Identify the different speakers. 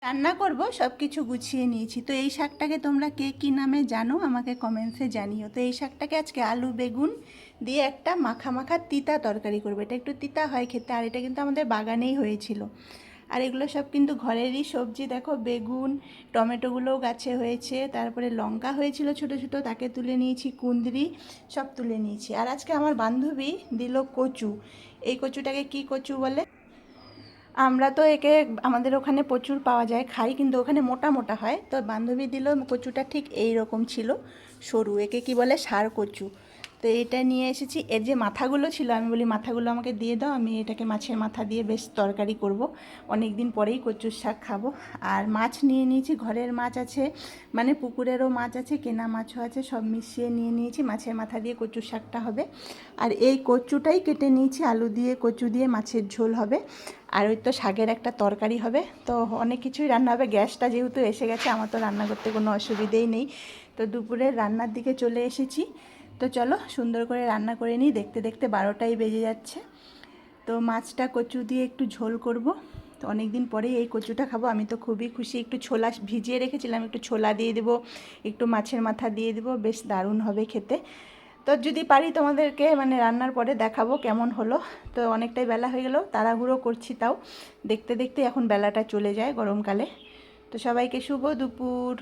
Speaker 1: রান্না করব সব কিছু গুছিয়ে নিয়েছি। তো এই শাকটাকে তোমরা কে কী নামে জানো আমাকে কমেন্টসে জানিও। তো এই শাকটাকে আজকে আলু বেগুন দিয়ে একটা মাখা মাখা তিতা তরকারি করবো। এটা একটু তিতা হয় খেতে, আর এটা কিন্তু আমাদের বাগানেই হয়েছিল। আর এগুলো সব কিন্তু ঘরেরই সবজি। দেখো বেগুন, টমেটোগুলোও গাছে হয়েছে, তারপরে লঙ্কা হয়েছিল ছোট ছোট, তাকে তুলে নিয়েছি, কুঁদরি সব তুলে নিয়েছি। আর আজকে আমার বান্ধবী দিল কচু। এই কচুটাকে কি কচু বলে? আমরা তো একে আমাদের ওখানে প্রচুর পাওয়া যায়, খাই, কিন্তু ওখানে মোটা মোটা হয়। তো বান্ধবী দিল কচুটা ঠিক এই রকম ছিল, সরু। একে কি বলে? ষাঁড় কচু। তো এটা নিয়ে এসেছি। এর যে মাথাগুলো ছিল, আমি বলি মাথাগুলো আমাকে দিয়ে দাও, আমি এটাকে মাছের মাথা দিয়ে বেশ তরকারি করব। অনেক দিন পরেই কচুর শাক খাবো। আর মাছ নিয়ে নিয়েছি, ঘরের মাছ আছে, মানে পুকুরেরও মাছ আছে, কেনা মাছও আছে, সব মিশিয়ে নিয়ে নিয়েছি। মাছের মাথা দিয়ে কচুর শাকটা হবে। আর এই কচুটাই কেটে নিয়েছি, আলু দিয়ে কচু দিয়ে মাছের ঝোল হবে। আর ওই তো শাকের একটা তরকারি হবে। তো অনেক কিছুই রান্না হবে। গ্যাসটা যেহেতু এসে গেছে, আমার তো রান্না করতে কোনো অসুবিধেই নেই। তো দুপুরের রান্নার দিকে চলে এসেছি। তো চলো সুন্দর করে রান্না করে নিই। দেখতে দেখতে 12টাই বেজে যাচ্ছে। তো মাছটা কচু দিয়ে একটু ঝোল করব। তো অনেক দিন পরেই এই কচুটা খাবো, আমি তো খুবই খুশি। একটু ছোলা ভিজিয়ে রেখেছিলাম, একটু ছোলা দিয়ে দেবো, একটু মাছের মাথা দিয়ে দেবো, বেশ দারুণ হবে খেতে। তো যদি পারি তোমাদেরকে মানে রান্নার পরে দেখাবো কেমন হলো। তো অনেকটাই বেলা হয়ে গেল, তাড়াহুড়ো করছি, তাও দেখতে দেখতে এখন বেলাটা চলে যায় গরমকালে। তো সবাইকে শুভ দুপুর।